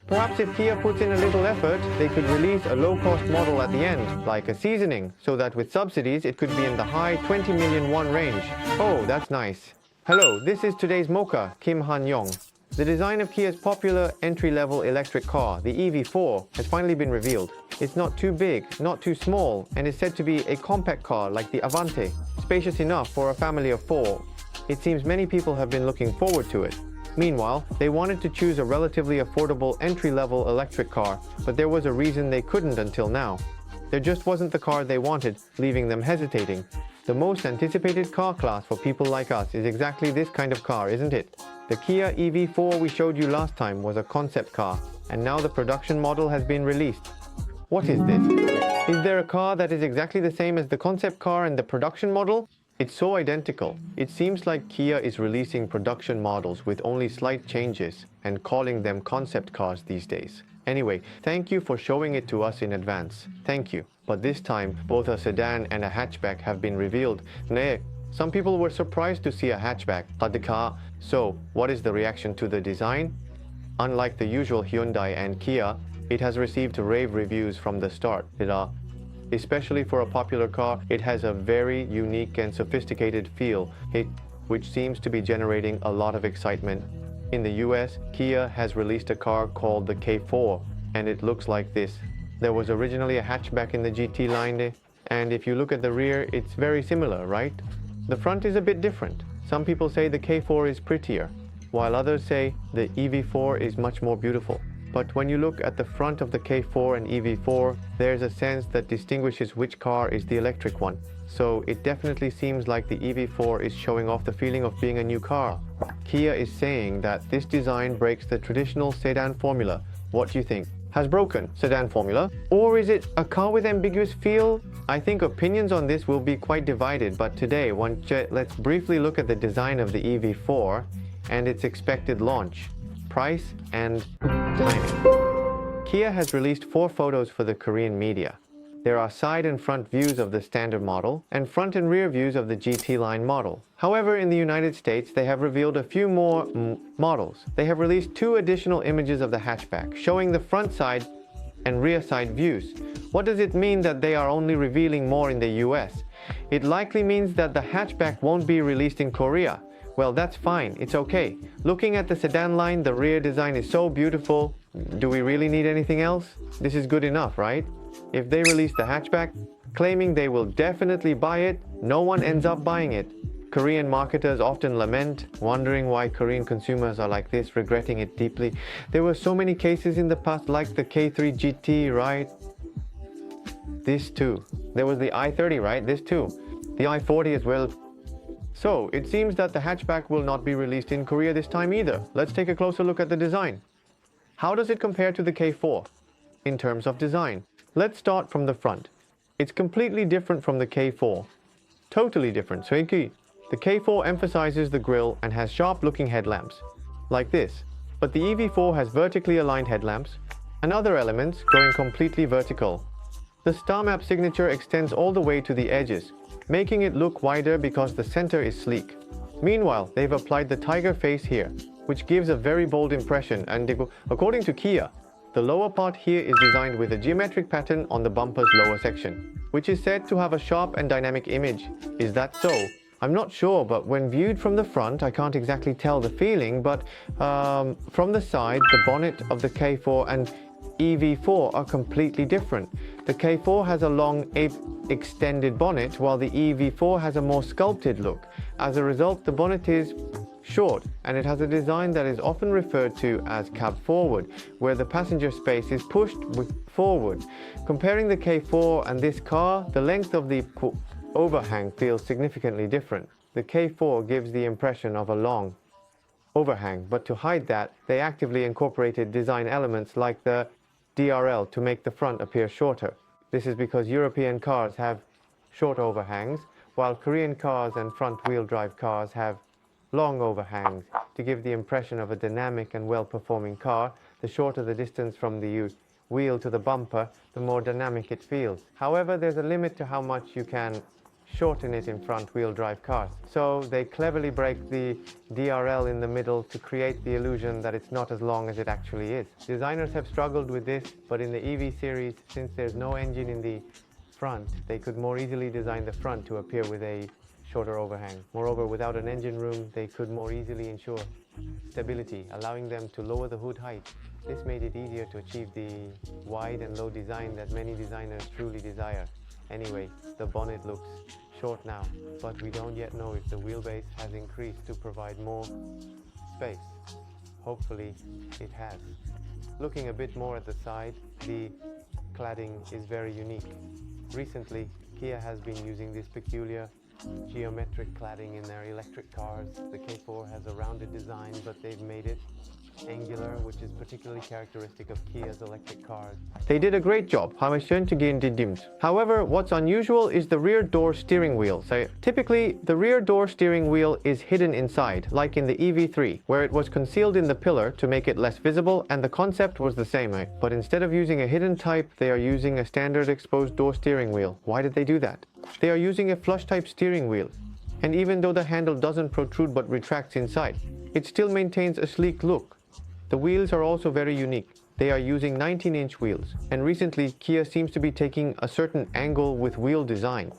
Perhaps if Kia puts in a little effort, they could release a low-cost model at the end, like a seasoning, so that with subsidies it could be in the high 20 million won range. Oh, that's nice. Hello, this is today's Mocar, Kim Han-yong. The design of Kia's popular entry-level electric car, the EV4, has finally been revealed. It's not too big, not too small, and is said to be a compact car like the Avante, spacious enough for a family of 4. It seems many people have been looking forward to it. Meanwhile, they wanted to choose a relatively affordable entry-level electric car, but there was a reason they couldn't until now. There just wasn't the car they wanted, leaving them hesitating. The most anticipated car class for people like us is exactly this kind of car, isn't it? The Kia EV4 we showed you last time was a concept car, and now the production model has been released. What is this? Is there a car that is exactly the same as the concept car and the production model? It's so identical. It seems like Kia is releasing production models with only slight changes and calling them concept cars these days. Anyway, thank you for showing it to us in advance. Thank you. But this time, both a sedan and a hatchback have been revealed. Nay, some people were surprised to see a hatchback, So, what is the reaction to the design? Unlike the usual Hyundai and Kia, it has received rave reviews from the start. Especially for a popular car, it has a very unique and sophisticated feel, which seems to be generating a lot of excitement. In the US, Kia has released a car called the K4, and it looks like this. There was originally a hatchback in the GT line, and if you look at the rear, it's very similar, right? The front is a bit different. Some people say the K4 is prettier, while others say the EV4 is much more beautiful. But when you look at the front of the K4 and EV4, there's a sense that distinguishes which car is the electric one. So it definitely seems like the EV4 is showing off the feeling of being a new car. Kia is saying that this design breaks the traditional sedan formula. What do you think? Has broken sedan formula? Or is it a car with ambiguous feel? I think opinions on this will be quite divided, but today let's briefly look at the design of the EV4 and its expected launch, price and timing. Kia has released 4 photos for the Korean media. There are side and front views of the standard model and front and rear views of the GT line model. However, in the United States, they have revealed a few more models. They have released 2 additional images of the hatchback, showing the front side and rear side views. What does it mean that they are only revealing more in the US? It likely means that the hatchback won't be released in Korea. Well, that's fine, it's okay. Looking at the sedan line, the rear design is so beautiful. Do we really need anything else? This is good enough, right? If they release the hatchback, claiming they will definitely buy it, no one ends up buying it. Korean marketers often lament, wondering why Korean consumers are like this, regretting it deeply. There were so many cases in the past, like the K3 GT, right? This too. There was the i30, right? This too. The i40 as well. So, it seems that the hatchback will not be released in Korea this time either. Let's take a closer look at the design. How does it compare to the K4 in terms of design? Let's start from the front. It's completely different from the K4. Totally different. The K4 emphasizes the grille and has sharp-looking headlamps, like this. But the EV4 has vertically aligned headlamps and other elements going completely vertical. The star map signature extends all the way to the edges, making it look wider because the center is sleek. Meanwhile, they've applied the tiger face here, which gives a very bold impression, and according to Kia, the lower part here is designed with a geometric pattern on the bumper's lower section, which is said to have a sharp and dynamic image. Is that so? I'm not sure, but when viewed from the front, I can't exactly tell the feeling, but from the side, the bonnet of the K4 and EV4 are completely different. The K4 has a long extended bonnet, while the EV4 has a more sculpted look. As a result, the bonnet is short, and it has a design that is often referred to as cab forward, where the passenger space is pushed forward. Comparing the K4 and this car, the length of the overhang feels significantly different. The K4 gives the impression of a long overhang, but to hide that, they actively incorporated design elements like the DRL to make the front appear shorter. This is because European cars have short overhangs, while Korean cars and front-wheel drive cars have long overhangs. To give the impression of a dynamic and well-performing car, the shorter the distance from the wheel to the bumper, the more dynamic it feels. However, there's a limit to how much you can shorten it in front-wheel drive cars. So they cleverly break the DRL in the middle to create the illusion that it's not as long as it actually is. Designers have struggled with this, but in the EV series, since there's no engine in the front, they could more easily design the front to appear with a shorter overhang. Moreover, without an engine room, they could more easily ensure stability, allowing them to lower the hood height. This made it easier to achieve the wide and low design that many designers truly desire. Anyway, the bonnet looks short now, but we don't yet know if the wheelbase has increased to provide more space. Hopefully, it has. Looking a bit more at the side, the cladding is very unique. Recently, Kia has been using this peculiar geometric cladding in their electric cars. The K4 has a rounded design, but they've made it angular, which is particularly characteristic of Kia's electric cars. They did a great job. However, what's unusual is the rear door steering wheel. So typically, the rear door steering wheel is hidden inside, like in the EV3, where it was concealed in the pillar to make it less visible, and the concept was the same. But instead of using a hidden type, they are using a standard exposed door steering wheel. Why did they do that? They are using a flush type steering wheel, and even though the handle doesn't protrude but retracts inside, it still maintains a sleek look. The wheels are also very unique. They are using 19-inch wheels, and recently Kia seems to be taking a certain angle with wheel design.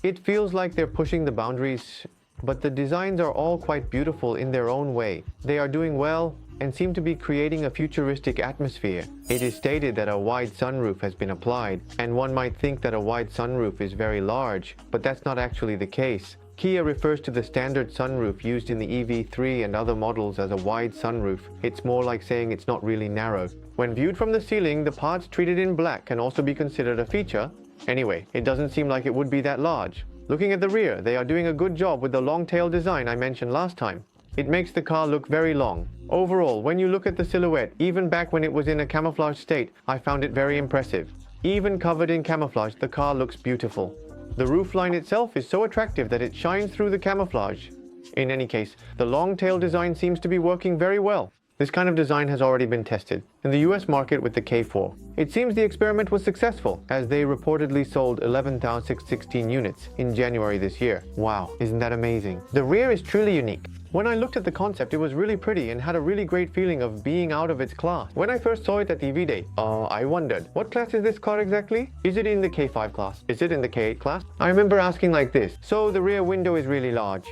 It feels like they're pushing the boundaries, but the designs are all quite beautiful in their own way. They are doing well and seem to be creating a futuristic atmosphere. It is stated that a wide sunroof has been applied, and one might think that a wide sunroof is very large, but that's not actually the case. Kia refers to the standard sunroof used in the EV3 and other models as a wide sunroof. It's more like saying it's not really narrow. When viewed from the ceiling, the parts treated in black can also be considered a feature. Anyway, it doesn't seem like it would be that large. Looking at the rear, they are doing a good job with the long tail design I mentioned last time. It makes the car look very long. Overall, when you look at the silhouette, even back when it was in a camouflage state, I found it very impressive. Even covered in camouflage, the car looks beautiful. The roofline itself is so attractive that it shines through the camouflage. In any case, the long tail design seems to be working very well. This kind of design has already been tested in the US market with the K4. It seems the experiment was successful, as they reportedly sold 11,616 units in January this year. Wow, isn't that amazing? The rear is truly unique. When I looked at the concept, it was really pretty and had a really great feeling of being out of its class. When I first saw it at EV Day, I wondered, what class is this car exactly? Is it in the K5 class? Is it in the K8 class? I remember asking like this. So the rear window is really large.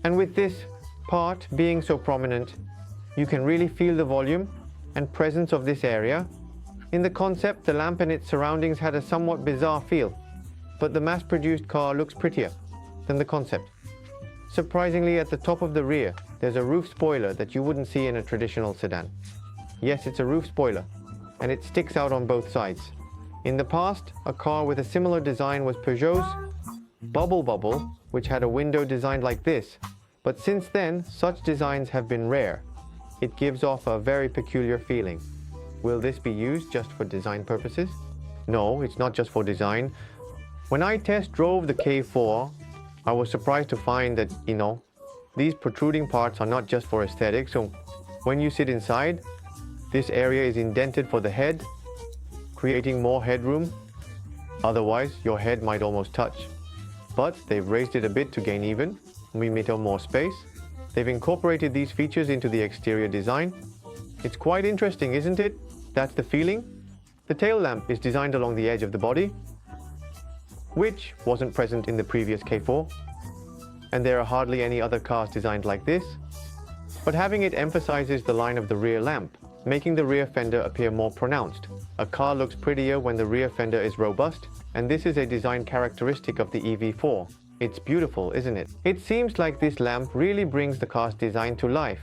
And with this part being so prominent, you can really feel the volume and presence of this area. In the concept, the lamp and its surroundings had a somewhat bizarre feel, but the mass-produced car looks prettier than the concept. Surprisingly, at the top of the rear, there's a roof spoiler that you wouldn't see in a traditional sedan. Yes, it's a roof spoiler, and it sticks out on both sides. In the past, a car with a similar design was Peugeot's Bubble, which had a window designed like this. But since then, such designs have been rare. It gives off a very peculiar feeling. Will this be used just for design purposes? No, it's not just for design. When I test drove the K4, I was surprised to find that, these protruding parts are not just for aesthetics. So when you sit inside, this area is indented for the head, creating more headroom. Otherwise, your head might almost touch. But they've raised it a bit to gain even more space. They've incorporated these features into the exterior design. It's quite interesting, isn't it? That's the feeling. The tail lamp is designed along the edge of the body, which wasn't present in the previous K4, and there are hardly any other cars designed like this. But having it emphasizes the line of the rear lamp, making the rear fender appear more pronounced. A car looks prettier when the rear fender is robust, and this is a design characteristic of the EV4. It's beautiful, isn't it? It seems like this lamp really brings the car's design to life.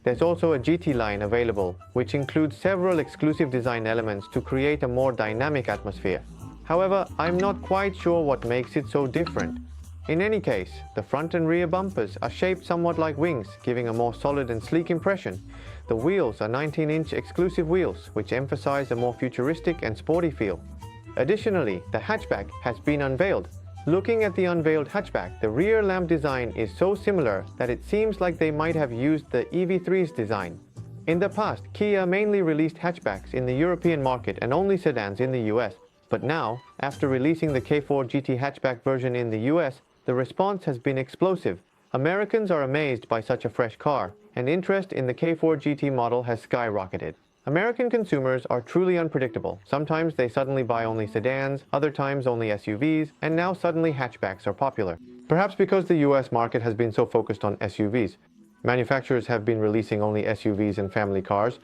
There's also a GT line available, which includes several exclusive design elements to create a more dynamic atmosphere. However, I'm not quite sure what makes it so different. In any case, the front and rear bumpers are shaped somewhat like wings, giving a more solid and sleek impression. The wheels are 19-inch exclusive wheels, which emphasize a more futuristic and sporty feel. Additionally, the hatchback has been unveiled. Looking at the unveiled hatchback, the rear lamp design is so similar that it seems like they might have used the EV3's design. In the past, Kia mainly released hatchbacks in the European market and only sedans in the US. But now, after releasing the K4 GT hatchback version in the US, The response has been explosive. Americans are amazed by such a fresh car, and interest in the K4 GT model has skyrocketed. American consumers are truly unpredictable. Sometimes they suddenly buy only sedans, other times only SUVs, and now suddenly hatchbacks are popular. Perhaps because the US market has been so focused on SUVs. Manufacturers have been releasing only SUVs and family cars,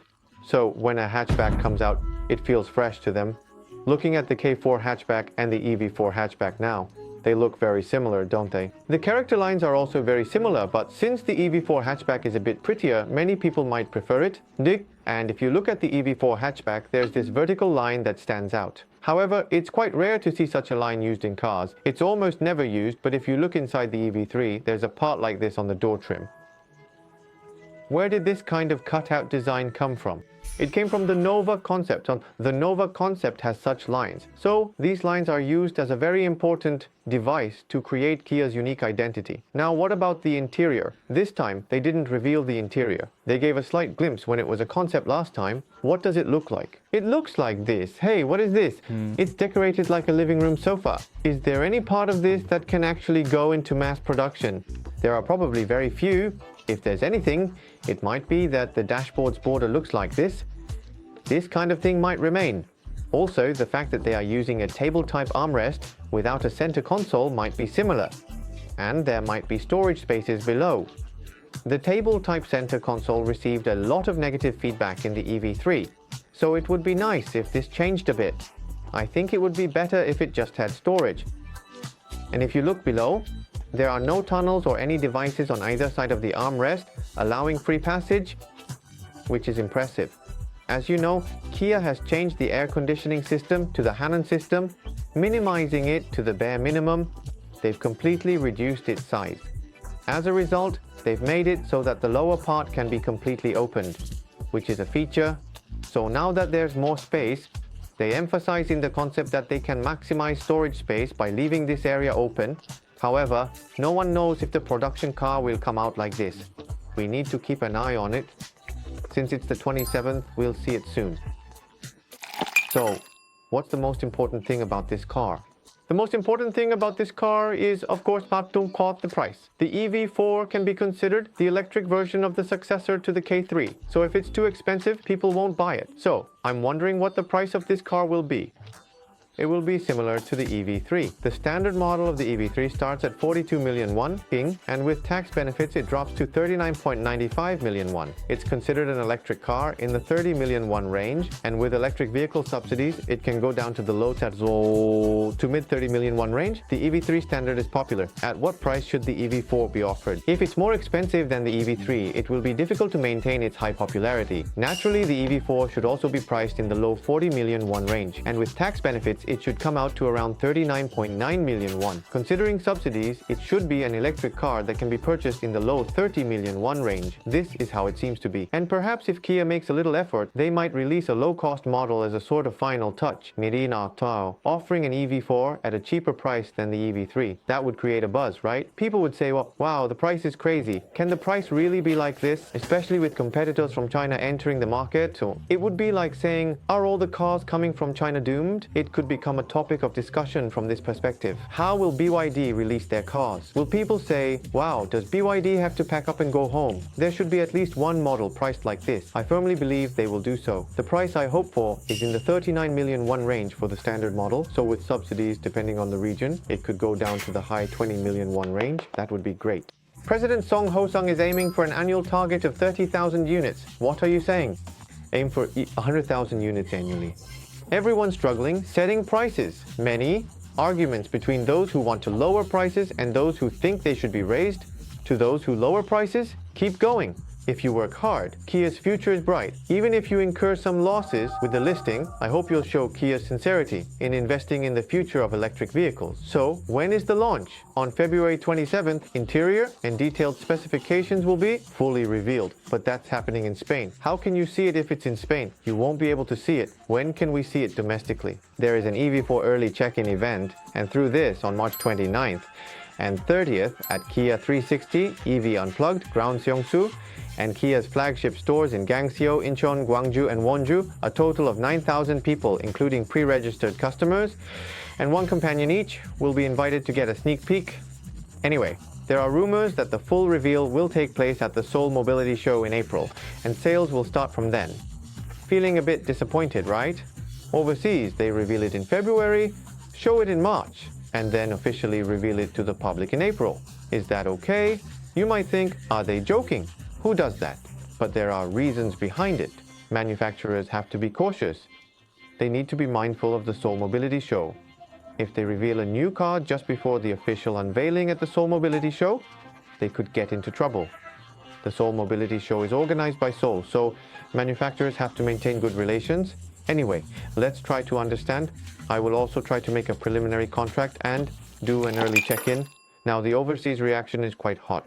so when a hatchback comes out, it feels fresh to them. Looking at the K4 hatchback and the EV4 hatchback now, they look very similar, don't they? The character lines are also very similar, but since the EV4 hatchback is a bit prettier, many people might prefer it. And if you look at the EV4 hatchback, there's this vertical line that stands out. However, it's quite rare to see such a line used in cars. It's almost never used, but if you look inside the EV3, there's a part like this on the door trim. Where did this kind of cutout design come from? It came from the Nova concept. The Nova concept has such lines. So these lines are used as a very important device to create Kia's unique identity. Now what about the interior? This time they didn't reveal the interior. They gave a slight glimpse when it was a concept last time. What does it look like? It looks like this. Hey, what is this? It's decorated like a living room sofa. Is there any part of this that can actually go into mass production? There are probably very few. If there's anything, it might be that the dashboard's border looks like this. This kind of thing might remain. Also, the fact that they are using a table-type armrest without a center console might be similar. And there might be storage spaces below. The table-type center console received a lot of negative feedback in the EV3, so it would be nice if this changed a bit. I think it would be better if it just had storage. And if you look below, there are no tunnels or any devices on either side of the armrest, allowing free passage, which is impressive. As you know, Kia has changed the air conditioning system to the Hanon system, minimizing it to the bare minimum. They've completely reduced its size. As a result, they've made it so that the lower part can be completely opened, which is a feature. So now that there's more space, they emphasize in the concept that they can maximize storage space by leaving this area open. However, no one knows if the production car will come out like this. We need to keep an eye on it. Since it's the 27th, we'll see it soon. So, what's the most important thing about this car? The most important thing about this car is, of course, the price. The EV4 can be considered the electric version of the successor to the K3. So if it's too expensive, people won't buy it. So, I'm wondering what the price of this car will be. It will be similar to the EV3. The standard model of the EV3 starts at 42 million won, and with tax benefits it drops to 39.95 million won. It's considered an electric car in the 30 million won range, and with electric vehicle subsidies it can go down to the low to mid 30 million won range. The EV3 standard is popular. At what price should the EV4 be offered? If it's more expensive than the EV3, it will be difficult to maintain its high popularity. Naturally, the EV4 should also be priced in the low 40 million won range, and with tax benefits it should come out to around 39.9 million won. Considering subsidies, it should be an electric car that can be purchased in the low 30 million won range. This is how it seems to be. And perhaps if Kia makes a little effort, they might release a low-cost model as a sort of final touch, offering an EV4 at a cheaper price than the EV3. That would create a buzz, right? People would say, well, wow, the price is crazy. Can the price really be like this? Especially with competitors from China entering the market. So it would be like saying, are all the cars coming from China doomed? It could become a topic of discussion from this perspective. How will BYD release their cars? Will people say, wow, does BYD have to pack up and go home? There should be at least one model priced like this. I firmly believe they will do so. The price I hope for is in the 39 million won range for the standard model, so with subsidies depending on the region, it could go down to the high 20 million won range. That would be great. President Song Ho-sung is aiming for an annual target of 30,000 units. What are you saying? Aim for 100,000 units annually. Everyone's struggling setting prices. Many arguments between those who want to lower prices and those who think they should be raised. To those who lower prices, keep going. If you work hard, Kia's future is bright. Even if you incur some losses with the listing, I hope you'll show Kia's sincerity in investing in the future of electric vehicles. So, when is the launch? On February 27th, interior and detailed specifications will be fully revealed. But that's happening in Spain. How can you see it if it's in Spain? You won't be able to see it. When can we see it domestically? There is an EV4 early check-in event, and through this on March 29th and 30th at Kia 360, EV Unplugged, Ground Seongsu, and Kia's flagship stores in Gangseo, Incheon, Gwangju, and Wonju, a total of 9,000 people, including pre-registered customers, and one companion each, will be invited to get a sneak peek Anyway, there are rumors that the full reveal will take place at the Seoul Mobility Show in April, and sales will start from then. Feeling a bit disappointed, right? Overseas, they reveal it in February, show it in March, and then officially reveal it to the public in April. Is that okay? You might think, are they joking? Who does that? But there are reasons behind it. Manufacturers have to be cautious. They need to be mindful of the Seoul Mobility Show. If they reveal a new car just before the official unveiling at the Seoul Mobility Show, they could get into trouble. The Seoul Mobility Show is organized by Seoul, so manufacturers have to maintain good relations. Anyway, let's try to understand. I will also try to make a preliminary contract and do an early check-in. Now, the overseas reaction is quite hot.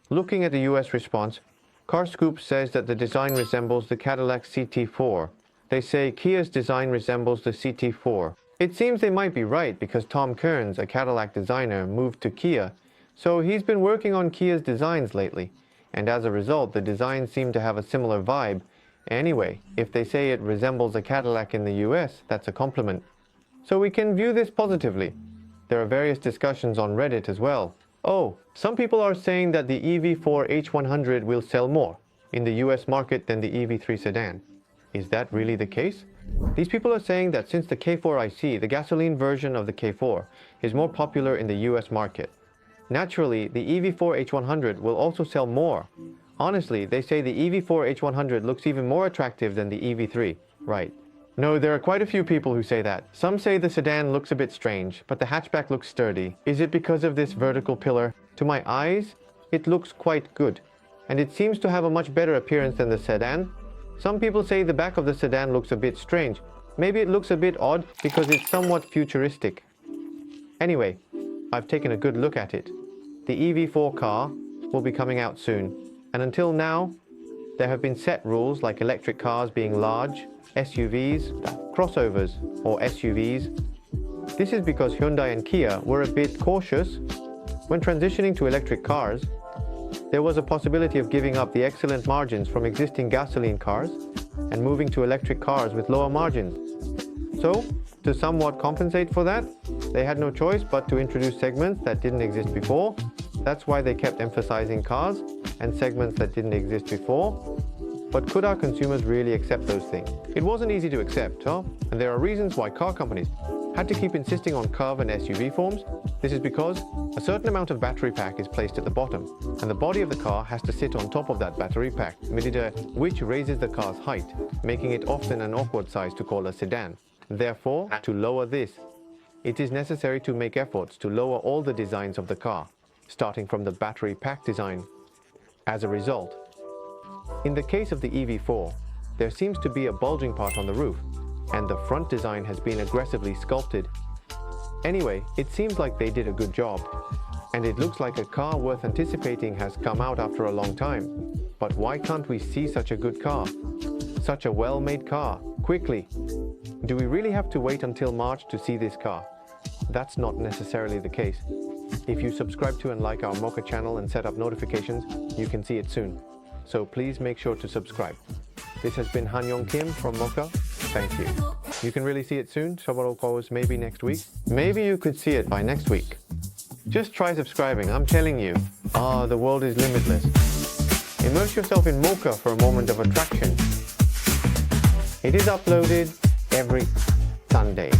Looking at the US response, CarScoop says that the design resembles the Cadillac CT4. They say Kia's design resembles the CT4. It seems they might be right because Tom Kearns, a Cadillac designer, moved to Kia, so he's been working on Kia's designs lately, and as a result the designs seem to have a similar vibe. Anyway, if they say it resembles a Cadillac in the US, that's a compliment. So we can view this positively. There are various discussions on Reddit as well. Oh, some people are saying that the EV4 H100 will sell more in the US market than the EV3 sedan. Is that really the case? These people are saying that since the K4iC, the gasoline version of the K4, is more popular in the US market, naturally the EV4 H100 will also sell more. Honestly, they say the EV4 H100 looks even more attractive than the EV3, right? No, there are quite a few people who say that. Some say the sedan looks a bit strange, but the hatchback looks sturdy. Is it because of this vertical pillar? To my eyes, it looks quite good, and it seems to have a much better appearance than the sedan. Some people say the back of the sedan looks a bit strange. Maybe it looks a bit odd because it's somewhat futuristic. Anyway, I've taken a good look at it. The EV4 car will be coming out soon, and until now, there have been set rules like electric cars being large, SUVs, crossovers, or SUVs. This is because Hyundai and Kia were a bit cautious. When transitioning to electric cars, there was a possibility of giving up the excellent margins from existing gasoline cars and moving to electric cars with lower margins. So, to somewhat compensate for that, they had no choice but to introduce segments that didn't exist before. That's why they kept emphasizing cars and segments that didn't exist before. But could our consumers really accept those things? It wasn't easy to accept, huh? And there are reasons why car companies had to keep insisting on curve and SUV forms. This is because a certain amount of battery pack is placed at the bottom, and the body of the car has to sit on top of that battery pack, which raises the car's height, making it often an awkward size to call a sedan. Therefore, to lower this, it is necessary to make efforts to lower all the designs of the car, starting from the battery pack design. As a result, in the case of the EV4, there seems to be a bulging part on the roof, and the front design has been aggressively sculpted. Anyway, it seems like they did a good job, and it looks like a car worth anticipating has come out after a long time. But why can't we see such a good car? Such a well-made car, quickly? Do we really have to wait until March to see this car? That's not necessarily the case. If you subscribe to and like our Mocar channel and set up notifications, you can see it soon. So please make sure to subscribe. This has been Han-Yong Kim from Mocar. Thank you. You can really see it soon. Maybe next week. Maybe you could see it by next week. Just try subscribing, I'm telling you. The world is limitless. Immerse yourself in Mocar for a moment of attraction. It is uploaded every Sunday.